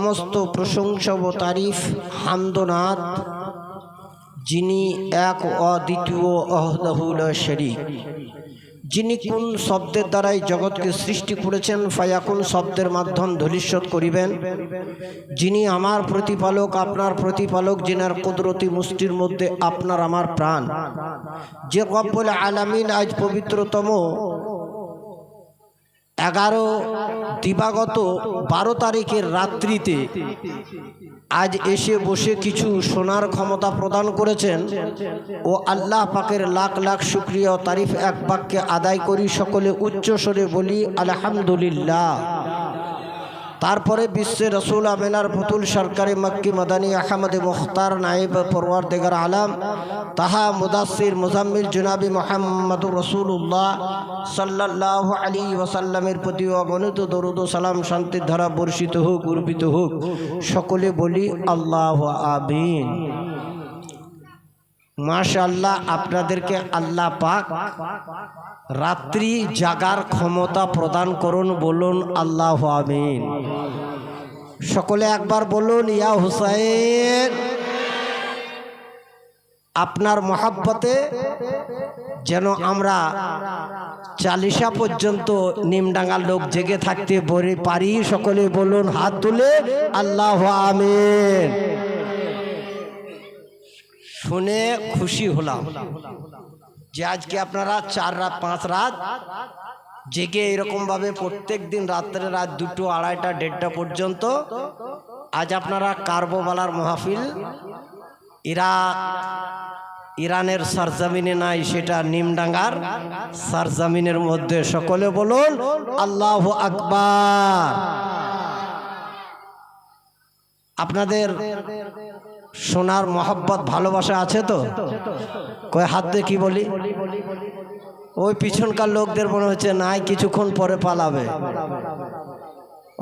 সমস্ত প্রশংসা ও তারিফ হামদনাথ যিনি এক অদ্বিতীয় ওয়াহদাহু লা শারীক, যিনি কোন শব্দের দ্বারাই জগৎকে সৃষ্টি করেছেন ফায়াকুন শব্দের মাধ্যম ধলিষ্যৎ করিবেন, যিনি আমার প্রতিপালক আপনার প্রতিপালক, যিনার কুদরতি মুষ্টির মধ্যে আপনার আমার প্রাণ, যে রব্বুল আলামিন আজ পবিত্রতম 11 দিবাগত 12 তারিখের রাত্রিতে আজ এসে বসে কিছু শোনার ক্ষমতা প্রদান করেছেন। ও আল্লাহ পাকের লাখ লাখ শুকরিয়া ও তারিফ এক বাক্যে আদায় করি, সকলে উচ্চ স্বরে বলি আলহামদুলিল্লাহ। তারপরে বিশ্বের রসুল আমিনার পুতুল সরকারে মক্কি মাদানী আহমদ মুখতার নায়েব পরওয়ারদিগার আলম তাহা মুদাসসির মুজাম্মিল জনাবি মুহাম্মদুর রাসূলুল্লাহ সাল্লাল্লাহু আলাইহি ওয়াসাল্লামের প্রতি অগণিত দরুদ ও সালাম শান্তির ধারা বর্ষিত হোক, অর্পিত হোক। সকলে বলি আল্লাহু আমিন। মাশাআল্লাহ, আপনাদেরকে আল্লাহ পাক রাত্রি জাগার ক্ষমতা প্রদান করুন, বলুন আল্লাহু আমিন। সকলে একবার বলুন ইয়া হুসাইন। আপনার মহাব্বতে যেন আমরা 40 পর্যন্ত নিমডাঙ্গার লোক জেগে থাকতে পারি। সকলে বলুন হাত তুলে আল্লাহু আমিন। শুনে খুশি হলাম যে আজকে আপনারা 4 রাত 5 রাত জেগে এরকম ভাবে প্রত্যেক দিন রাত্রে রাত 2, 2:30, 1:30 পর্যন্ত আজ আপনারা কারবালার মাহফিল ইরানের সরজমিনে নাই, সেটা নিমডাঙ্গার সরজমিনের মধ্যে। সকলে বলুন আল্লাহু আকবার। আপনাদের সোনার মহব্বত ভালোবাসা আছে তো? কয় হাত দিয়ে কি বলি? ওই পিছনকার লোকদের মনে হচ্ছে নাই, কিছুক্ষণ পরে পালাবে।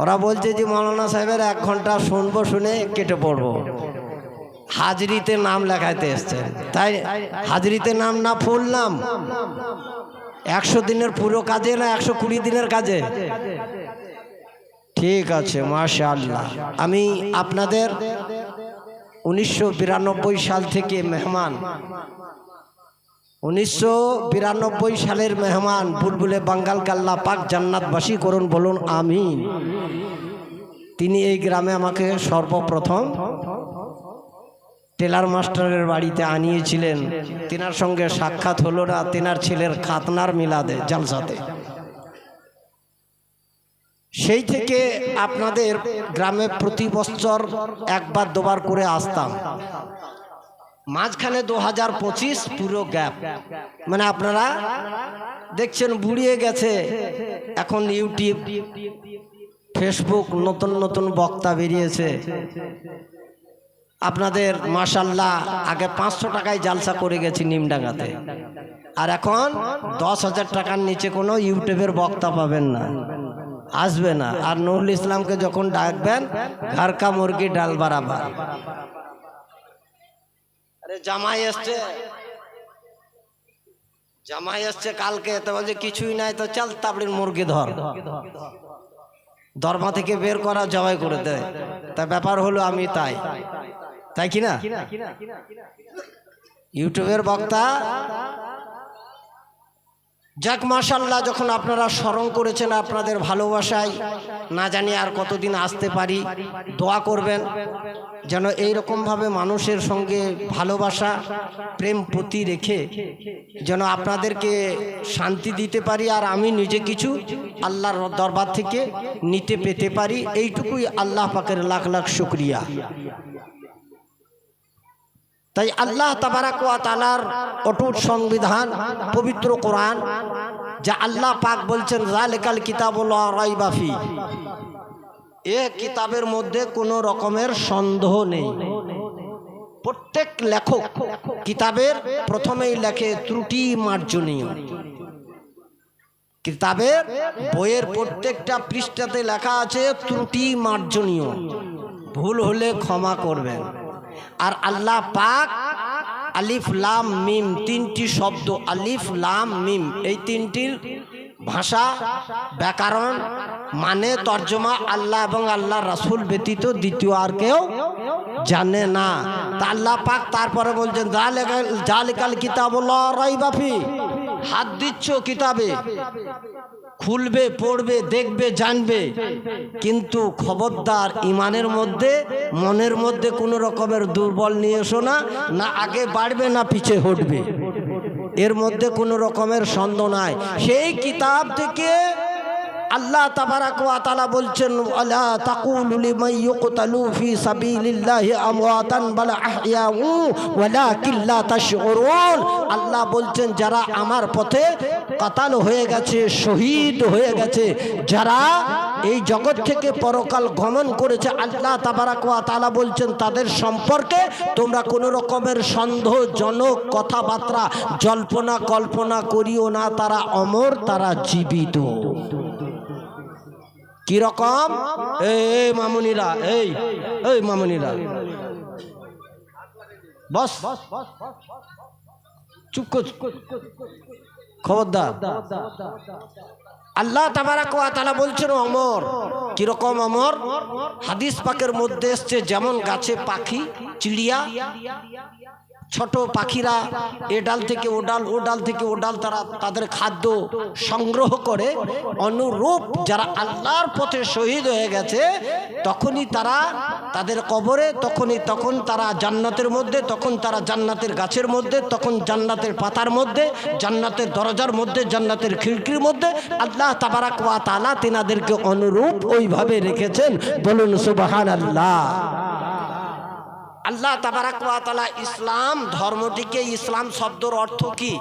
ওরা বলছে যে মৌলানা সাহেবের 1 ঘন্টা শুনবো, শুনে কেটে পড়বো। হাজরিতে নাম লেখাইতে এসছে, তাই হাজরিতে নাম না ফুল নাম 100 দিনের পুরো কাজে না 120 দিনের কাজে? ঠিক আছে, মাশাআল্লাহ। আমি আপনাদের 1992 সাল থেকে মেহমান, 1992 সালের মেহমান, বুলবুলে বাঙ্গাল কাল্লা পাক জান্নাতবাসী করুন, বলুন আমিন। তিনি এই গ্রামে আমাকে সর্বপ্রথম টেলার মাস্টারের বাড়িতে আনিয়েছিলেন। তিনার সঙ্গে সাক্ষাৎ হলো না, তিনার ছেলের খাতনার মিলাদে জালসাতে। সেই থেকে আপনাদের গ্রামে প্রতি বছর 1-2 করে আসতাম। মাঝখানে 2025 পুরো গ্যাপ, মানে আপনারা দেখছেন বুড়িয়ে গেছে। এখন ইউটিউব, ফেসবুক, নতুন নতুন বক্তা বেরিয়েছে। আপনাদের মাশাআল্লাহ আগে 500 টাকায় জালসা করে গেছি নিমডাঙ্গাতে, আর এখন 10,000 টাকার নিচে কোনো ইউটিউবের বক্তা পাবেন না, আসবে না। আর নুরুল ইসলামকে যখন ডাকবেন, ঘর কা মুরগি ডাল বারাবার। আরে জামাই আসছে কালকে, তো বলছে কিছুই নাই, তো চল তাবড়ির মুরগি ধর। দরমা থেকে বের করা, জবাই করে দেয়। তা ব্যাপার হলো আমি তাই কিনা? ইউটিউবের বক্তা। যাক মাশাআল্লাহ, যখন আপনারা স্মরণ করেছেন, আপনাদের ভালোবাসায় না জানি আর কতদিন আসতে পারি। দোয়া করবেন যেন এইরকমভাবে মানুষের সঙ্গে ভালোবাসা প্রেম প্রতি রেখে যেন আপনাদেরকে শান্তি দিতে পারি, আর আমি নিজে কিছু আল্লাহর দরবার থেকে নিতে পেতে পারি। এইটুকুই আল্লাহ পাকের লাখ লাখ শুকরিয়া। তাই আল্লাহ তাবারাক ওয়া তাআলার অটুট সংবিধান পবিত্র কোরআন, যা আল্লাহ পাক বলছেন যালিকাল কিতাবু লা রাইবা ফি, এ কিতাবের মধ্যে কোনো রকমের সন্দেহ নেই। প্রত্যেক লেখক কিতাবের প্রথমেই লেখে ত্রুটি মার্জনীয়। কিতাবের বইয়ের প্রত্যেকটা পৃষ্ঠাতে লেখা আছে ত্রুটি মার্জনীয়, ভুল হলে ক্ষমা করবেন। আর আল্লাহ পাক আলিফ লাম মিম, 3টি শব্দ, আলিফ লাম মিম, এই 3টির ভাষা, ব্যাকরণ, মানে তর্জমা আল্লাহ এবং আল্লাহ রাসূল ব্যতীত দ্বিতীয় আর কেউ জানে না। তা আল্লাহ পাক তারপরে বলছেন জালিকাল কিতাবুল লা রাইবা ফি, হাত দিচ্ছ কিতাবে, খুলবে, পড়বে, দেখবে, জানবে, কিন্তু খবরদার ইমানের মধ্যে, মনের মধ্যে কোনো রকমের দুর্বল নিয়ে এসো না, না আগে বাড়বে না পিছে হটবে, এর মধ্যে কোনো রকমের সন্দেহ নাই। সেই কিতাব থেকে আল্লাহ তাবারাক ওয়া তাআলা বলছেন ওয়ালা তাকুলু লিমান ইউকতালু ফি সাবিলিল্লাহি আমওয়াতান বাল আহইয়াউ ওয়ালাকিন লা তাশউরুন। আল্লাহ বলছেন যারা আমার পথে কাতাল হয়ে গেছে, শহীদ হয়ে গেছে, যারা এই জগৎ থেকে পরকাল গমন করেছে, আল্লাহ তাবারাক ওয়া তাআলা বলছেন তাদের সম্পর্কে তোমরা কোনো রকমের সন্দেহজনক কথাবার্তা, জল্পনা কল্পনা করিও না। তারা অমর, তারা জীবিত। কি রকম? এই মামুনিরা, এই মামুনিরা বস, চুপ কর, খবরদার। আল্লাহ তাবারাক ওয়া তাআলা বলছেন অমর। কি রকম অমর? হাদিস পাকের মধ্যে এসছে যেমন গাছে পাখি, চিড়িয়া, ছোট পাখিরা এ ডাল থেকে ও ডাল, ও ডাল থেকে ও ডাল তারা তাদের খাদ্য সংগ্রহ করে, অনুরূপ যারা আল্লাহর পথে শহীদ হয়ে গেছে তখনই তারা তাদের কবরে, তখন তারা জান্নাতের মধ্যে, তখন তারা জান্নাতের গাছের মধ্যে, তখন জান্নাতের পাতার মধ্যে, জান্নাতের দরজার মধ্যে, জান্নাতের খিড়কির মধ্যে। আল্লাহ তাবারাক ওয়া তাআলা তিনাদেরকে অনুরূপ ওইভাবে রেখেছেন। বলুন সুবহানাল্লাহ। আল্লাহ তাবারাক ওয়া তাআলা ইসলাম ধর্মটিকে, ইসলাম শব্দের অর্থ কি?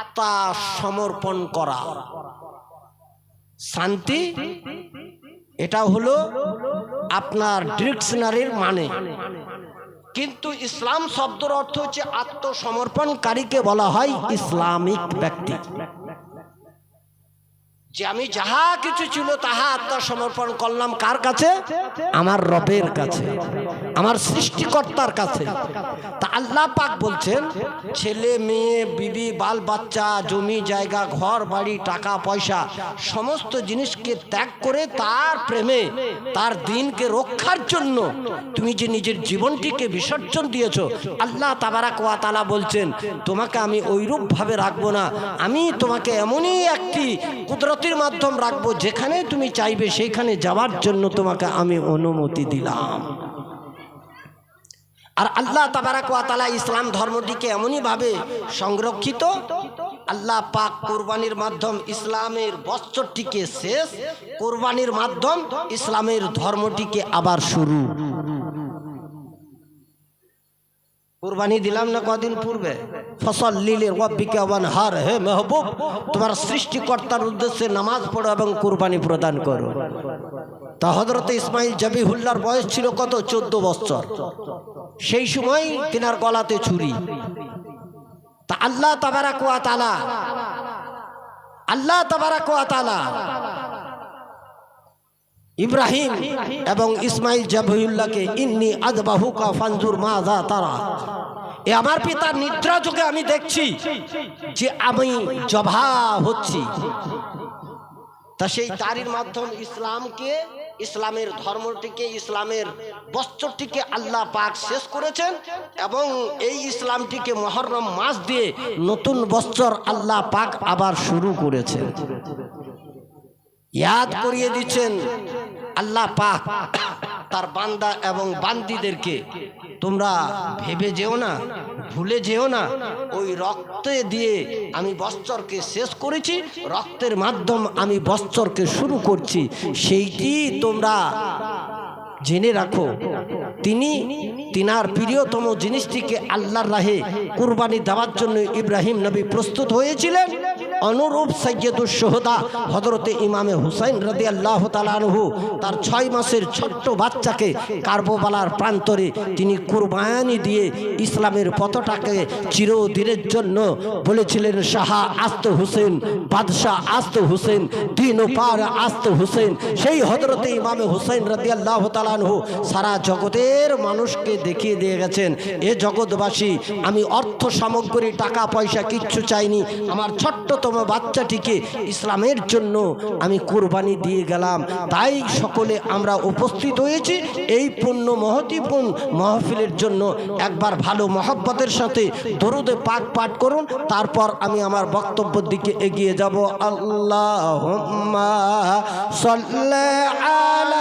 আত্মা সমর্পণ করা, শান্তি, এটা হলো আপনার ডিকশনারির মানে। কিন্তু ইসলাম শব্দের অর্থ হচ্ছে আত্মসমর্পণকারীকে বলা হয় ইসলামিক ব্যক্তি। যে আমি যাহা কিছু ছিল তাহা আত্মসমর্পণ করলাম কার কাছে? আমার রবের কাছে, আমার সৃষ্টিকর্তার কাছে। তা আল্লাহ পাক বলছেন ছেলে মেয়ে, বিবি, বাল বাচ্চা, জমি জায়গা, ঘর বাড়ি, টাকা পয়সা, সমস্ত জিনিসকে ত্যাগ করে তার প্রেমে, তার দিনকে রক্ষার জন্য তুমি যে নিজের জীবনটিকে বিসর্জন দিয়েছো, আল্লাহ তাবারাক ওয়া তাআলা বলছেন তোমাকে আমি ওইরূপ ভাবে রাখবো না, আমি তোমাকে এমনই একটি কুদরতের মাধ্যম রাখবো যেখানে তুমি চাইবে সেইখানে যাওয়ার জন্য তোমাকে আমি অনুমতি দিলাম। আর আল্লাহ তাবারাক ওয়া তাআলা ইসলাম ধর্মটিকে এমনই ভাবে সংরক্ষিত, আল্লাহ পাক কুরবানির মাধ্যম ইসলামের বৎসরটিকে শেষ, কুরবানির মাধ্যম ইসলামের ধর্মটিকে আবার শুরু। কুরবানি দিলাম না কদিন পূর্বে, ফসল্লি লিরাব্বিকা ওয়ানহার, হে মেহবুব তোমার সৃষ্টিকর্তার উদ্দেশ্যে নামাজ পড়ো এবং কুরবানি প্রদান করো। তা হযরত ইসমাইল জবিহুল্লাহর বয়স ছিল কত? 14 বছর। সেই সময় তিনার গলাতে ছুরি। তা আল্লাহ তাবারাক ওয়া তাআলা ইব্রাহিম এবং ইসমাইল জবিহুল্লাহকে ইন্নী আযবাহুকা ফানজুর মাযা তারা, এ আমার পিতা নিদ্রা যোগে আমি দেখছি যে আমি জবাহ হচ্ছি। তা সেই তারির মাধ্যম ইসলামকে, ইসলামের ধর্মটিকে, ইসলামের বৎসরটিকে আল্লাহ পাক শেষ করেছেন এবং এই ইসলামটিকে মুহররম মাস দিয়ে নতুন বৎসর আল্লাহ পাক আবার শুরু করেছেন। ইয়াদ করিয়ে দিচ্ছেন আল্লাহ পাক তার বান্দা এবং বান্দীদেরকে, তোমরা ভেবে যেও না, ভুলে যেও না, ওই রক্তে দিয়ে আমি বৎসরকে শেষ করেছি, রক্তের মাধ্যম আমি বৎসরকে শুরু করছি, সেইটি তোমরা জেনে রাখো। তিনার প্রিয়তম জিনিসটিকে আল্লাহর রাহে কুরবানি দেওয়ার জন্য ইব্রাহিম নবী প্রস্তুত হয়েছিলেন। অনুরূপ সাইয়্যিদুশ শুহাদা হযরতে ইমামে হুসাইন রাদিয়াল্লাহু তাআলা আনহু তার 6 মাসের ছোট্ট বাচ্চাকে কারবালার প্রান্তরে তিনি কুরবানি দিয়ে ইসলামের পতাকাকে চিরদিনের জন্য বলেছিলেন শাহ আস্ত হুসেন, বাদশাহ আস্ত হুসেন, দিন পার আস্ত হুসেন। সেই হযরতে ইমামে হুসাইন রাদিয়াল্লাহু তাআলা আনহু সারা জগতের মানুষকে দেখিয়ে দিয়ে গেছেন, এ জগৎবাসী আমি অর্থ সামগ্রী টাকা পয়সা কিচ্ছু চাইনি, আমার ছোট্টতম বাচ্চাতম বাচ্চাটিকে ইসলামের জন্য আমি কুরবানি দিয়ে গেলাম। তাই সকলে আমরা উপস্থিত হয়েছি এই পুণ্য মহতিপূর্ণ মাহফিলের জন্য। একবার ভালো মহব্বতের সাথে দরুদে পাক পাঠ করুন, তারপর আমি আমার বক্তব্যের দিকে এগিয়ে যাব। আল্লাহুম্মা সাল্লি আলা